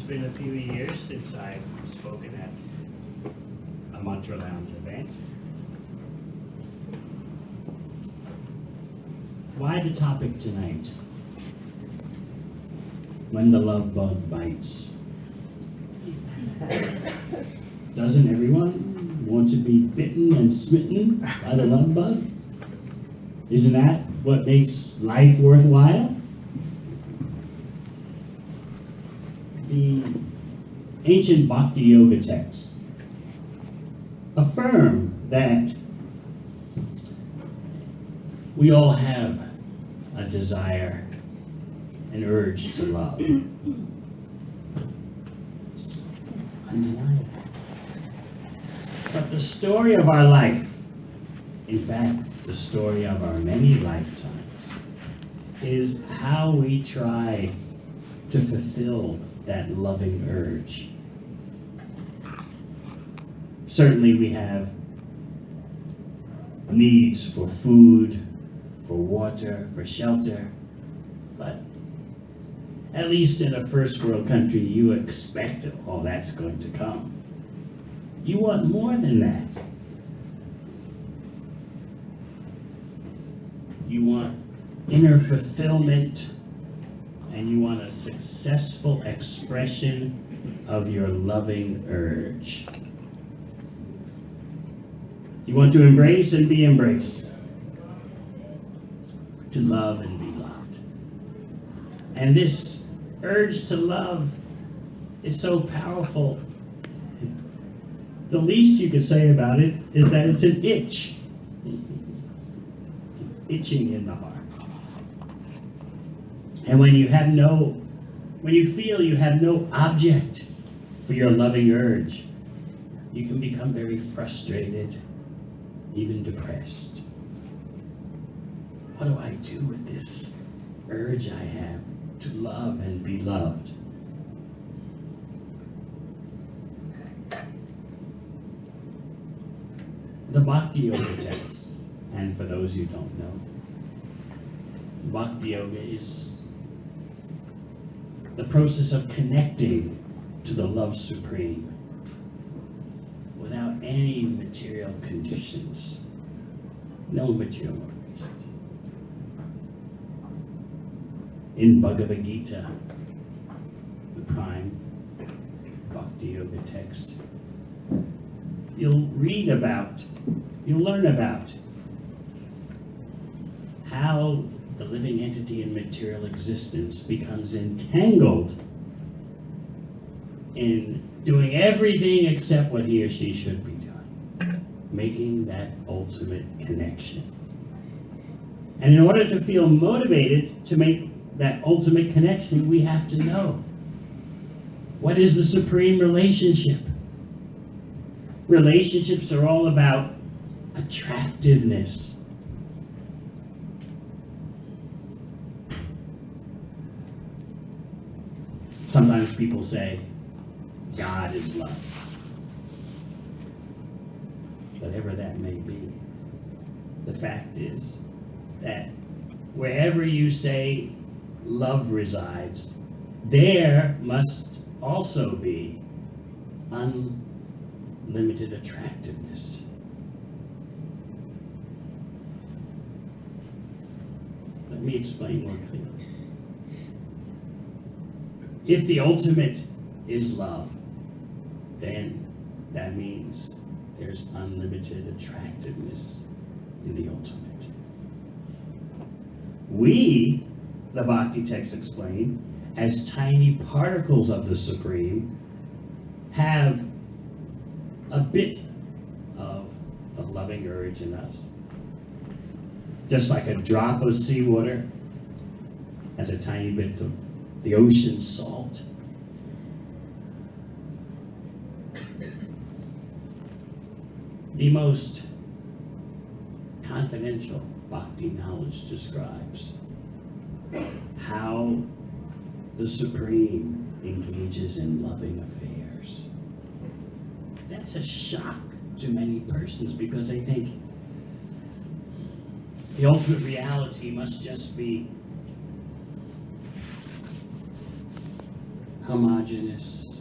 been a few years since I've spoken at a Mantra Lounge event. Why the topic tonight? When the love bug bites. Doesn't everyone want to be bitten and smitten by the love bug? Isn't that what makes life worthwhile? The ancient Bhakti Yoga texts affirm that we all have a desire, an urge to love. Undeniable. But the story of our life, in fact, the story of our many lifetimes, is how we try to fulfill that loving urge. Certainly we have needs for food, for water, for shelter, but at least in a first world country, you expect all that's going to come. You want more than that. You want inner fulfillment, and you want a successful expression of your loving urge. You want to embrace and be embraced, to love and be loved. And this urge to love is so powerful. The least you could say about it is that it's an itch. Itching in the heart. And when you feel you have no object for your loving urge, you can become very frustrated, even depressed. What do I do with this urge I have to love and be loved? The Bhakti Yoga text, and for those who don't know, Bhakti Yoga is the process of connecting to the love supreme without any material conditions, no material motivations. In Bhagavad Gita, the prime Bhakti Yoga text, you'll learn about how the living entity in material existence becomes entangled in doing everything except what he or she should be doing, making that ultimate connection. And in order to feel motivated to make that ultimate connection, we have to know what is the supreme relationship. Relationships are all about attractiveness. Sometimes people say, God is love. Whatever that may be, the fact is that wherever you say love resides, there must also be unlimited attractiveness. Let me explain more clearly. If the ultimate is love, then that means there's unlimited attractiveness in the ultimate. We, the Bhakti text explain, as tiny particles of the Supreme, have a bit of the loving urge in us. Just like a drop of seawater has a tiny bit of the ocean salt. The most confidential Bhakti knowledge describes how the Supreme engages in loving affairs. That's a shock to many persons because they think the ultimate reality must just be homogeneous,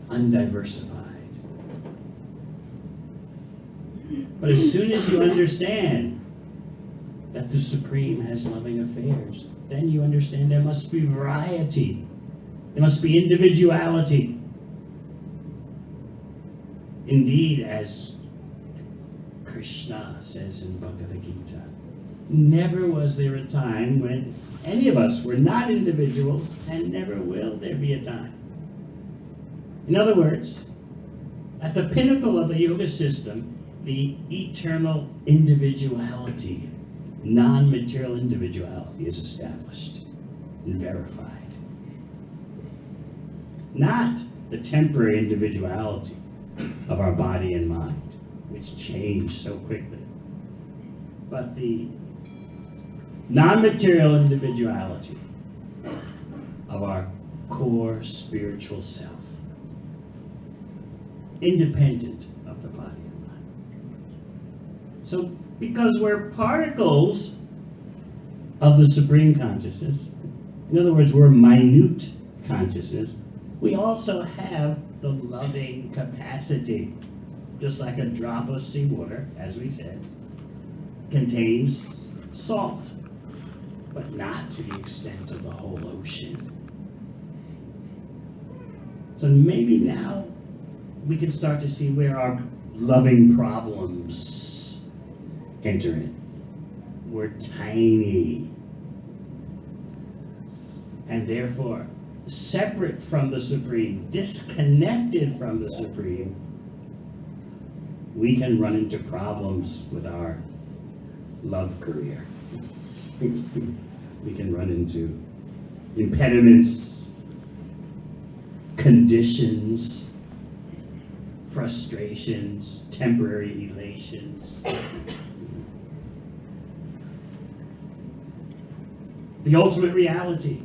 undiversified. But as soon as you understand that the Supreme has loving affairs, then you understand there must be variety. There must be individuality. Indeed, as Krishna says in Bhagavad Gita, never was there a time when any of us were not individuals, and never will there be a time. In other words, at the pinnacle of the yoga system, the eternal individuality, non-material individuality is established and verified. Not the temporary individuality of our body and mind, which change so quickly, but the non-material individuality of our core spiritual self, independent of the body and mind. So, because we're particles of the Supreme Consciousness, in other words, we're minute consciousness, we also have the loving capacity, just like a drop of seawater, as we said, contains salt, but not to the extent of the whole ocean. So maybe now we can start to see where our loving problems enter in. We're tiny, and therefore separate from the Supreme, disconnected from the Supreme. We can run into problems with our love career. We can run into impediments, conditions, frustrations, temporary elations. The ultimate reality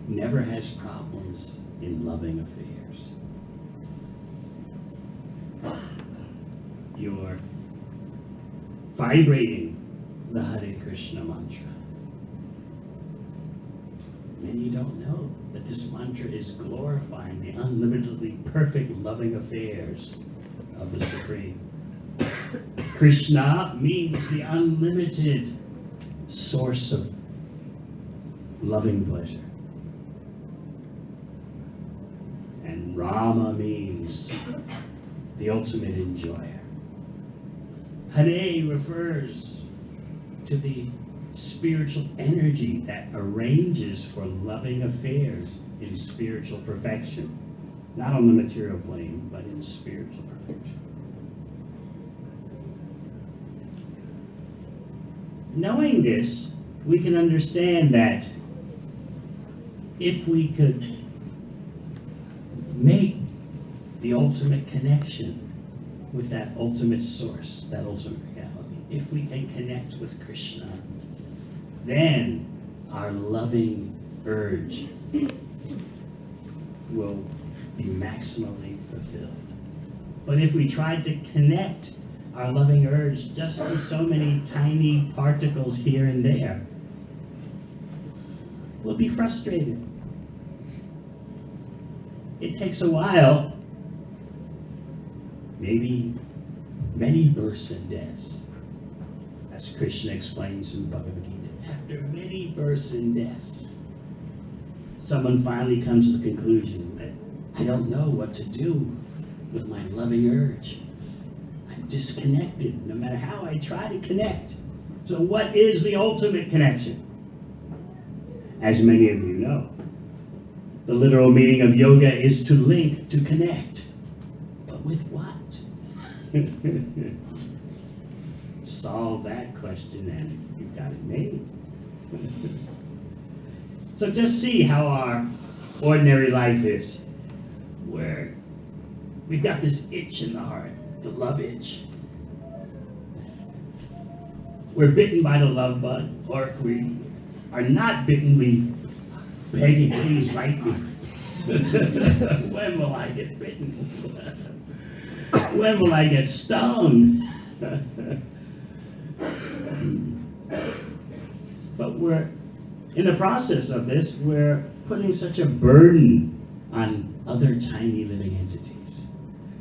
never has problems in loving affairs. You're vibrating the Hare Krishna mantra. Many don't know that this mantra is glorifying the unlimitedly perfect loving affairs of the Supreme. Krishna means the unlimited source of loving pleasure. And Rama means the ultimate enjoyer. Hare refers to the spiritual energy that arranges for loving affairs in spiritual perfection. Not on the material plane, but in spiritual perfection. Knowing this, we can understand that if we could make the ultimate connection with that ultimate source, that ultimate reality, if we can connect with Krishna, then our loving urge will be maximally fulfilled. But if we tried to connect our loving urge just to so many tiny particles here and there, we'll be frustrated. It takes a while, maybe many births and deaths, as Krishna explains in Bhagavad Gita. After many births and deaths, someone finally comes to the conclusion that I don't know what to do with my loving urge. I'm disconnected, no matter how I try to connect. So what is the ultimate connection? As many of you know, the literal meaning of yoga is to link, to connect. But with what? Solve that question and you've got it made. So just see how our ordinary life is, where we've got this itch in the heart, the love itch. We're bitten by the love bug, or if we are not bitten, we beg you, please bite me. When will I get bitten? When will I get stung? But we're In the process of this, we're putting such a burden on other tiny living entities.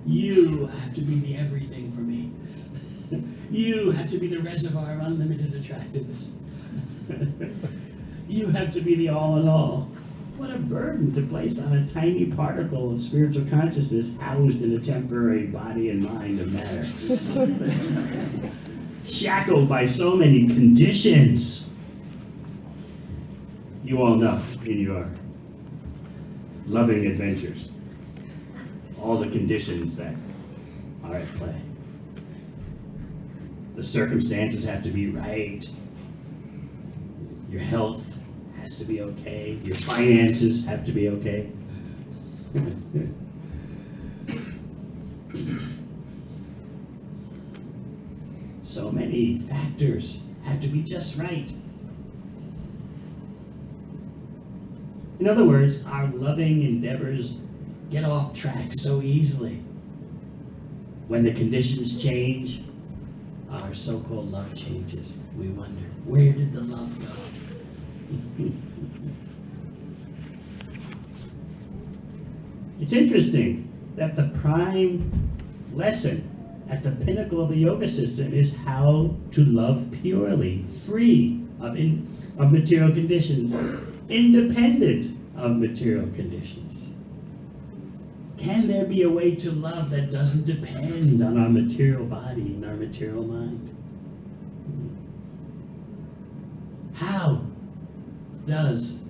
You have to be the everything for me. You have to be the reservoir of unlimited attractiveness. You have to be the all in all. What a burden to place on a tiny particle of spiritual consciousness housed in a temporary body and mind of matter. Shackled by so many conditions. You all know in your loving adventures all the conditions that are at play. The circumstances have to be right. Your health has to be okay. Your finances have to be okay. So many factors have to be just right. In other words, our loving endeavors get off track so easily. When the conditions change, our so-called love changes. We wonder, where did the love go? It's interesting that the prime lesson at the pinnacle of the yoga system is how to love purely, free of material conditions, independent of material conditions. Can there be a way to love that doesn't depend on our material body and our material mind? How does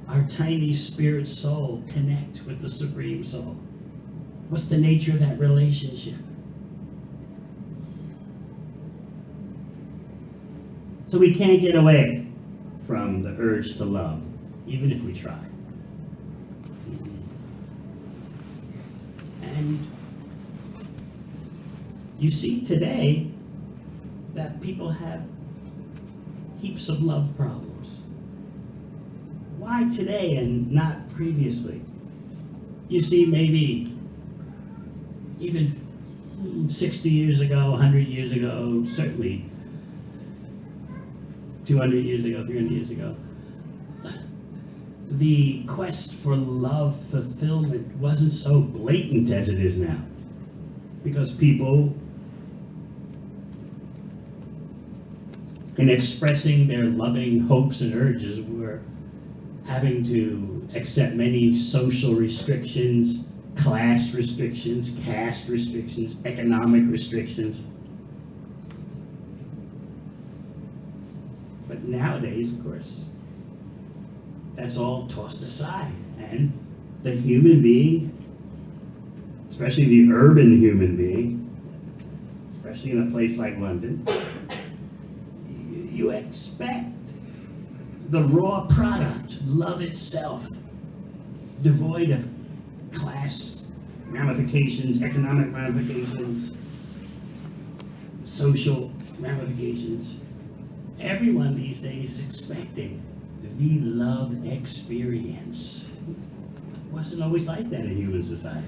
our tiny spirit soul connect with the Supreme Soul? What's the nature of that relationship? So we can't get away from the urge to love, even if we try. And you see today that people have heaps of love problems. Why today and not previously? You see, maybe even 60 years ago, 100 years ago, certainly 200 years ago, 300 years ago, the quest for love fulfillment wasn't so blatant as it is now. Because people, in expressing their loving hopes and urges, were having to accept many social restrictions, class restrictions, caste restrictions, economic restrictions. But nowadays, of course, that's all tossed aside. And the human being, especially the urban human being, especially in a place like London, you expect the raw product, love itself, devoid of class ramifications, economic ramifications, social ramifications. Everyone these days is expecting the love experience. It wasn't always like that in human society.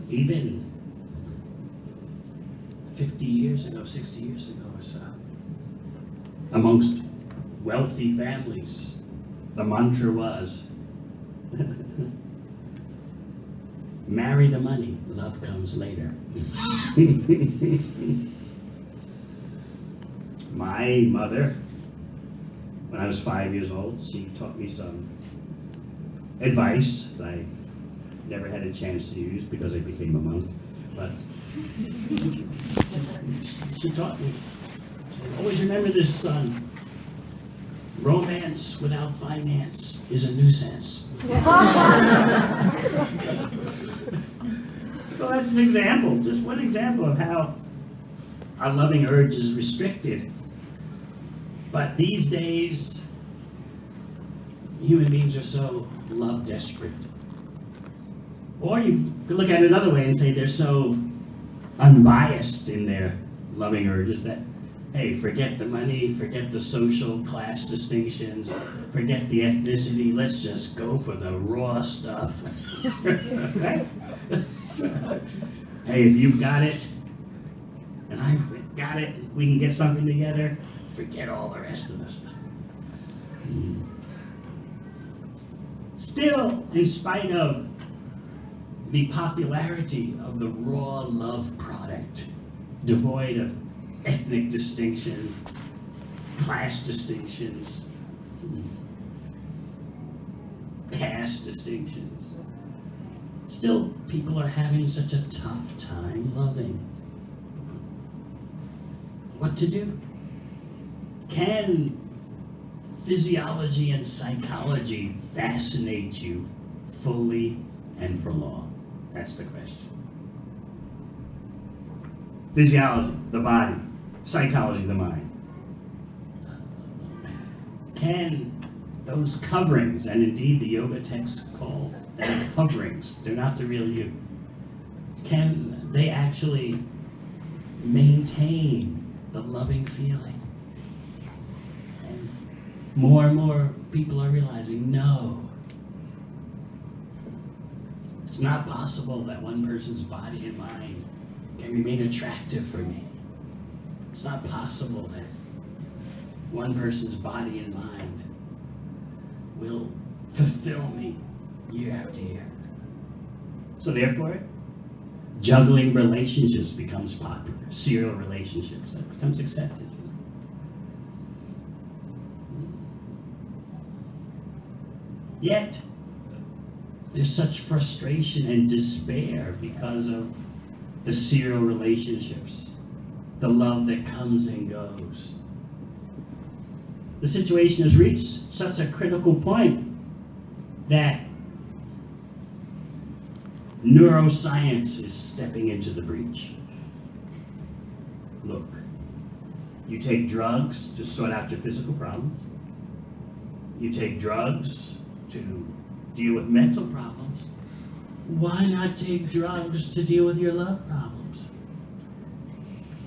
Even 50 years ago, 60 years ago or so, amongst wealthy families, the mantra was, marry the money, love comes later. My mother, when I was 5 years old, she taught me some advice that I never had a chance to use because I became a monk. But she taught me, she said, always remember this, son. Romance without finance is a nuisance. So that's an example, just one example of how our loving urge is restricted. But these days, human beings are so love desperate. Or you could look at it another way and say they're so unbiased in their loving urges that, hey, forget the money, forget the social class distinctions, forget the ethnicity, let's just go for the raw stuff. Right? Hey, if you've got it, got it, we can get something together, forget all the rest of the stuff. Still, in spite of the popularity of the raw love product, devoid of ethnic distinctions, class distinctions, caste distinctions, still people are having such a tough time loving. What to do? Can physiology and psychology fascinate you fully and for long? That's the question. Physiology, the body. Psychology, the mind. Can those coverings, and indeed the yoga texts call them coverings, they're not the real you, can they actually maintain the loving feeling? And more and more people are realizing, no, it's not possible that one person's body and mind can remain attractive for me. It's not possible that one person's body and mind will fulfill me year after year. So therefore, juggling relationships becomes popular. Serial relationships, that becomes accepted. Yet, there's such frustration and despair because of the serial relationships, the love that comes and goes. The situation has reached such a critical point that neuroscience is stepping into the breach. Look, you take drugs to sort out your physical problems. You take drugs to deal with mental problems. Why not take drugs to deal with your love problems?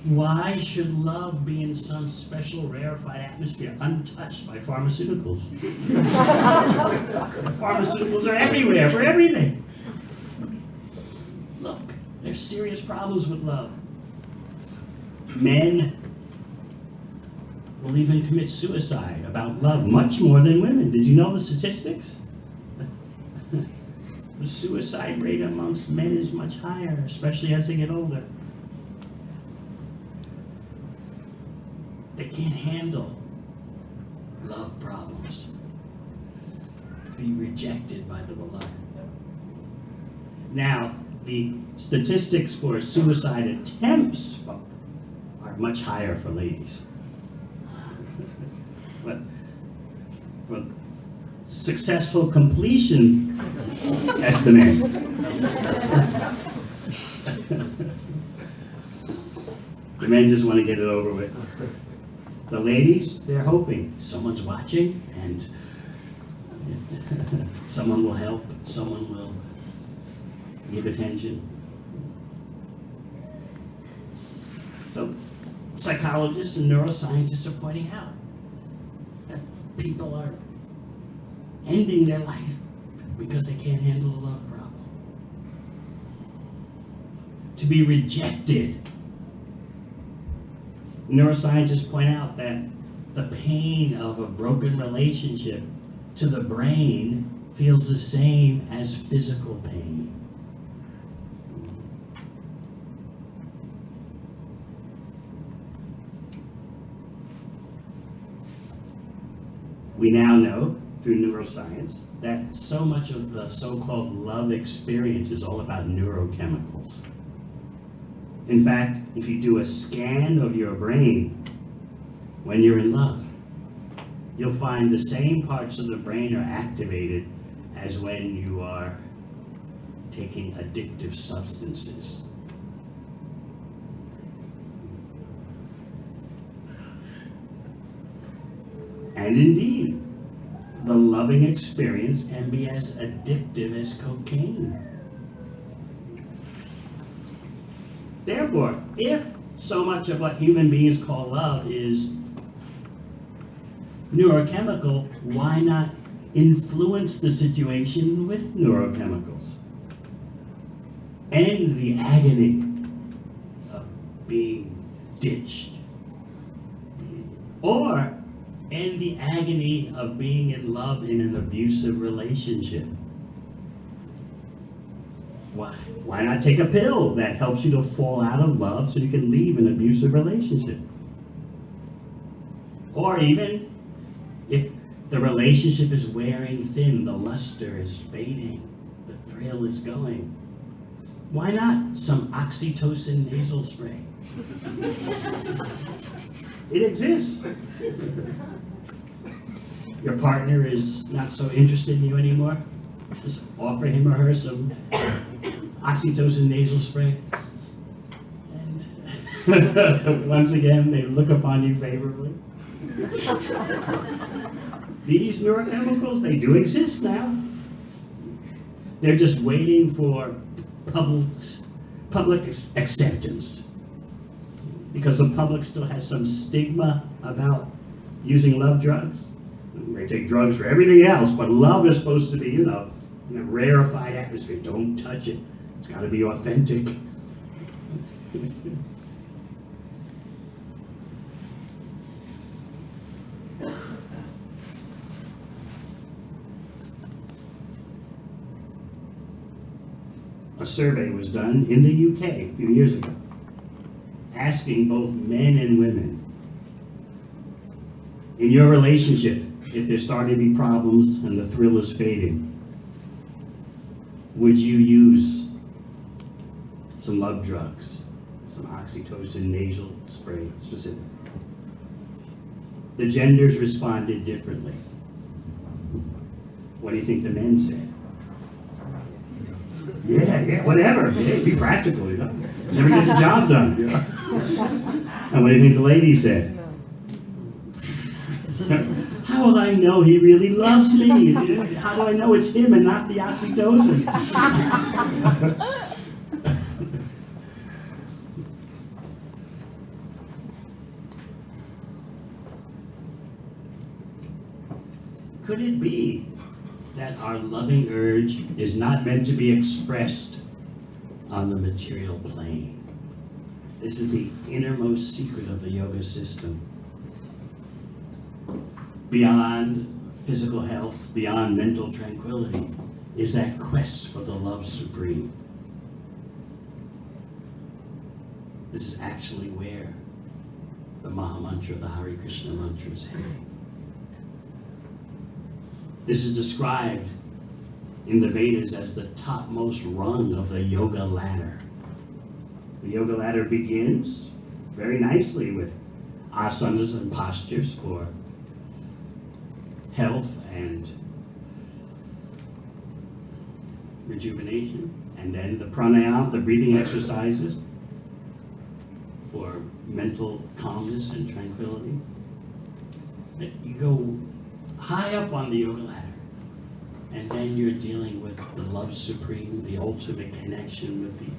Why should love be in some special rarefied atmosphere, untouched by pharmaceuticals? Pharmaceuticals are everywhere for everything. Look, there's serious problems with love. Men will even commit suicide about love much more than women. Did you know the statistics? The suicide rate amongst men is much higher, especially as they get older. They can't handle love problems. Be rejected by the beloved. Now, the statistics for suicide attempts are much higher for ladies. But for successful completion estimate. The men just want to get it over with. The ladies, they're hoping someone's watching and someone will help, someone will give attention. So psychologists and neuroscientists are pointing out that people are ending their life because they can't handle the love problem. To be rejected. Neuroscientists point out that the pain of a broken relationship to the brain feels the same as physical pain. We now know through neuroscience that so much of the so-called love experience is all about neurochemicals. In fact, if you do a scan of your brain when you're in love, you'll find the same parts of the brain are activated as when you are taking addictive substances. And indeed, the loving experience can be as addictive as cocaine. Therefore, if so much of what human beings call love is neurochemical, why not influence the situation with neurochemicals? End the agony of being ditched. Or end the agony of being in love in an abusive relationship. Why not take a pill that helps you to fall out of love so you can leave an abusive relationship? Or even if the relationship is wearing thin, the luster is fading, the thrill is going, why not some oxytocin nasal spray? It exists. Your partner is not so interested in you anymore. Just offer him or her some oxytocin nasal spray. And once again, they look upon you favorably. These neurochemicals, they do exist now. They're just waiting for public acceptance. Because the public still has some stigma about using love drugs. They take drugs for everything else, but love is supposed to be, in a rarefied atmosphere. Don't touch it. It's got to be authentic. A survey was done in the UK a few years ago, asking both men and women, in your relationship, if there's starting to be problems and the thrill is fading, would you use some love drugs, some oxytocin nasal spray specific? The genders responded differently. What do you think the men said? Yeah, whatever. Yeah, be practical, Never gets the job done. And what do you think the ladies said? How will I know he really loves me? How do I know it's him and not the oxytocin? Could it be that our loving urge is not meant to be expressed on the material plane? This is the innermost secret of the yoga system. Beyond physical health, beyond mental tranquility, is that quest for the love supreme. This is actually where the Maha Mantra, the Hare Krishna mantra is heading. This is described in the Vedas as the topmost rung of the yoga ladder. The yoga ladder begins very nicely with asanas and postures for health and rejuvenation, and then the pranayama, the breathing exercises for mental calmness and tranquility. You go high up on the yoga ladder, and then you're dealing with the love supreme, the ultimate connection with the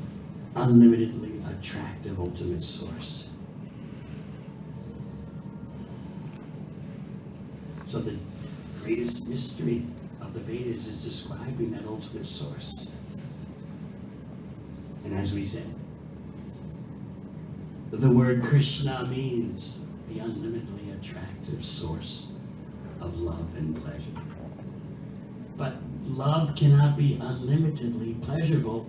unlimitedly attractive ultimate source. So the greatest mystery of the Vedas is describing that ultimate source. And as we said, the word Krishna means the unlimitedly attractive source of love and pleasure. But love cannot be unlimitedly pleasurable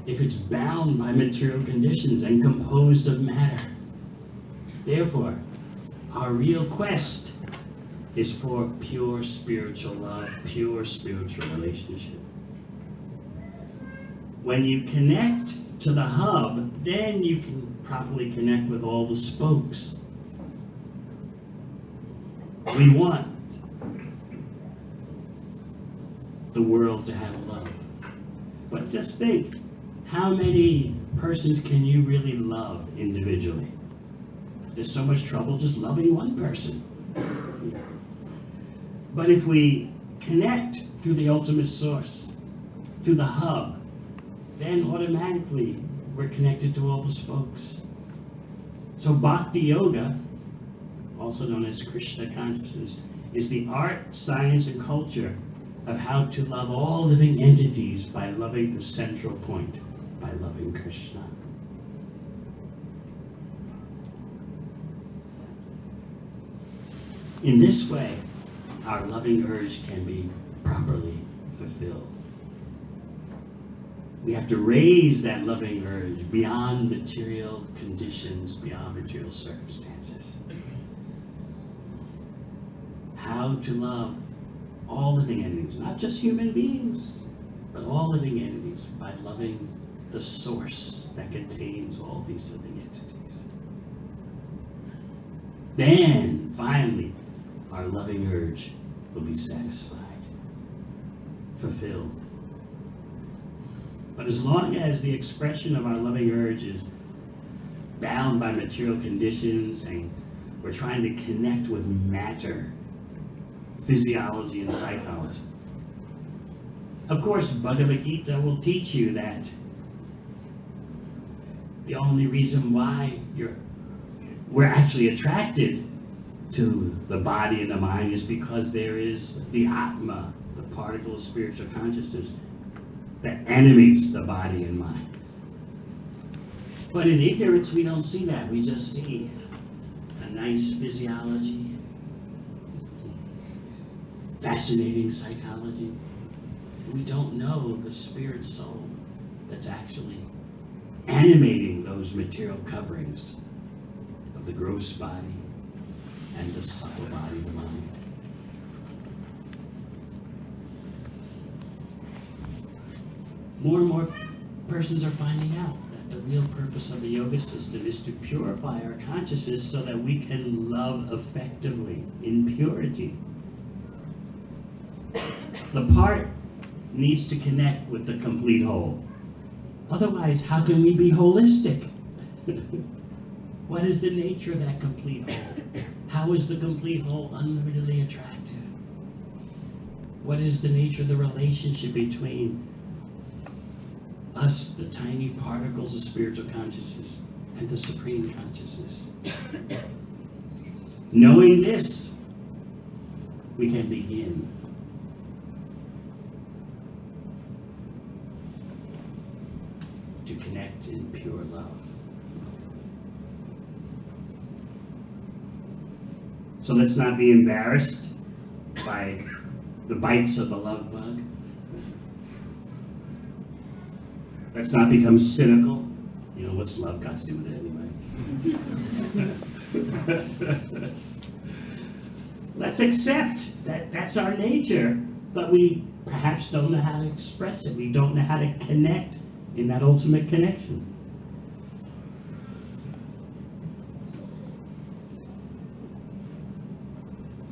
if it's bound by material conditions and composed of matter. Therefore, our real quest is for pure spiritual love, pure spiritual relationship. When you connect to the hub, then you can properly connect with all the spokes. We want the world to have love. But just think, how many persons can you really love individually? There's so much trouble just loving one person. But if we connect through the ultimate source, through the hub, then automatically we're connected to all the spokes. So Bhakti Yoga, also known as Krishna consciousness, is the art, science, and culture of how to love all living entities by loving the central point, by loving Krishna. In this way, our loving urge can be properly fulfilled. We have to raise that loving urge beyond material conditions, beyond material circumstances. How to love all living entities, not just human beings, but all living entities, by loving the source that contains all these living entities. Then, finally, our loving urge will be satisfied, fulfilled. But as long as the expression of our loving urge is bound by material conditions and we're trying to connect with matter, physiology, and psychology, of course, Bhagavad Gita will teach you that the only reason why we're actually attracted to the body and the mind is because there is the Atma, the particle of spiritual consciousness, that animates the body and mind. But in ignorance, we don't see that. We just see a nice physiology, fascinating psychology. We don't know the spirit soul that's actually animating those material coverings of the gross body and the subtle body, the mind. More and more persons are finding out that the real purpose of the yoga system is to purify our consciousness so that we can love effectively in purity. The part needs to connect with the complete whole. Otherwise, how can we be holistic? What is the nature of that complete whole? How is the complete whole unlimitedly attractive? What is the nature of the relationship between us, the tiny particles of spiritual consciousness, and the supreme consciousness? Knowing this, we can begin to connect in pure love. So let's not be embarrassed by the bites of the love bug. Let's not become cynical. You know, what's love got to do with it anyway? Let's accept that that's our nature, but we perhaps don't know how to express it. We don't know how to connect in that ultimate connection.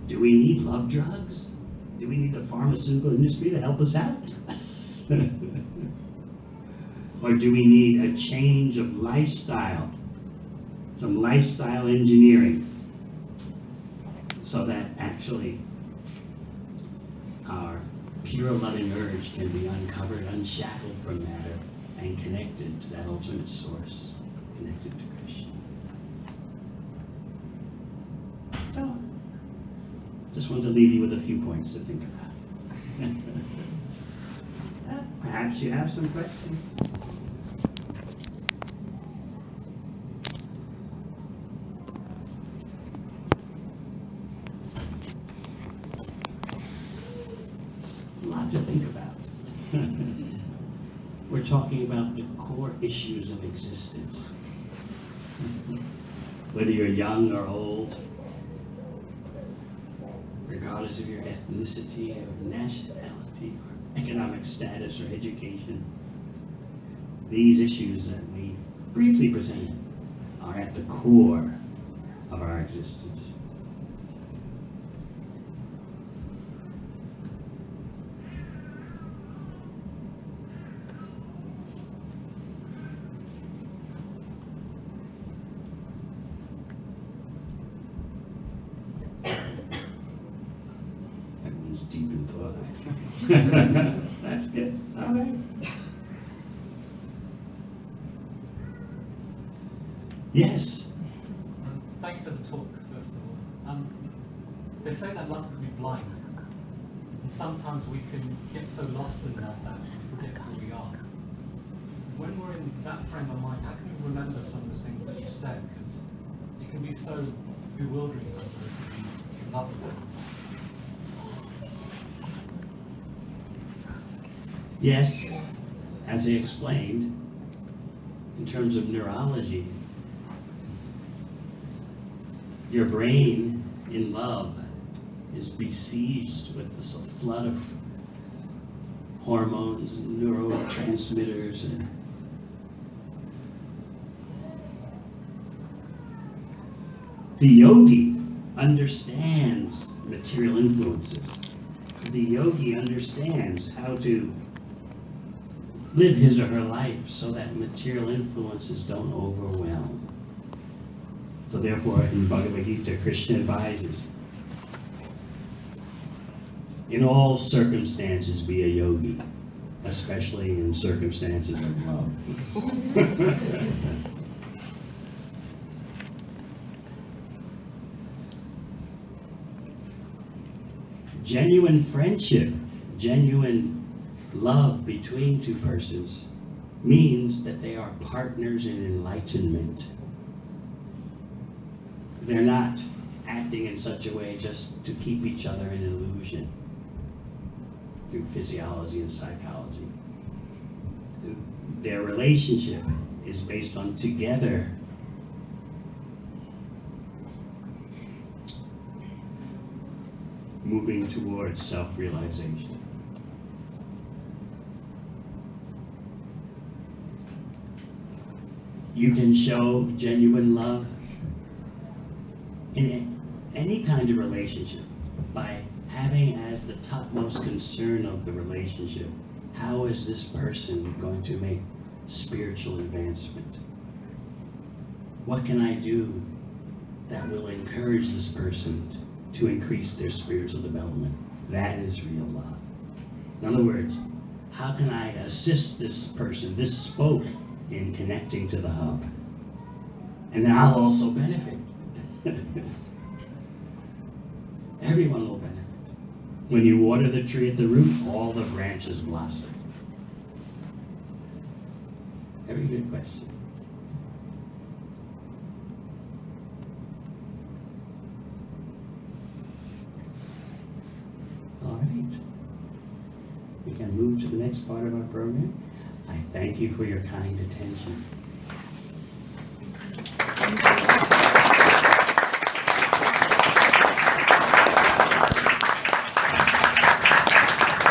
Do we need love drugs? Do we need the pharmaceutical industry to help us out? Or do we need a change of lifestyle, some lifestyle engineering, so that actually our pure loving urge can be uncovered, unshackled from matter, and connected to that ultimate source, connected to Krishna? So, just wanted to leave you with a few points to think about. Perhaps you have some questions. A lot to think about. We're talking about the core issues of existence. Whether you're young or old, regardless of your ethnicity or nationality or economic status or education, these issues that we briefly presented are at the core of our existence. Deep in thought, actually. That's good. All right. Yes. Thank you for the talk, first of all. They say that love can be blind, and sometimes we can get so lost in that we forget who we are. When we're in that frame of mind, how can we remember some of the things that you said? Because it can be so bewildering sometimes to be love at all. Yes, as I explained, in terms of neurology, your brain in love is besieged with this flood of hormones and neurotransmitters. And the yogi understands material influences. The yogi understands how to live his or her life so that material influences don't overwhelm. So therefore, in Bhagavad Gita, Krishna advises, in all circumstances be a yogi, especially in circumstances of love. Genuine friendship, genuine love between two persons means that they are partners in enlightenment. They're not acting in such a way just to keep each other in illusion through physiology and psychology. Their relationship is based on together moving towards self-realization. You can show genuine love in any kind of relationship by having as the topmost concern of the relationship, how is this person going to make spiritual advancement? What can I do that will encourage this person to increase their spiritual development? That is real love. In other words, how can I assist this person, this spoke, in connecting to the hub? And then I'll also benefit. Everyone will benefit. When you water the tree at the root, all the branches blossom. Very good question. All right. We can move to the next part of our program. I thank you for your kind attention.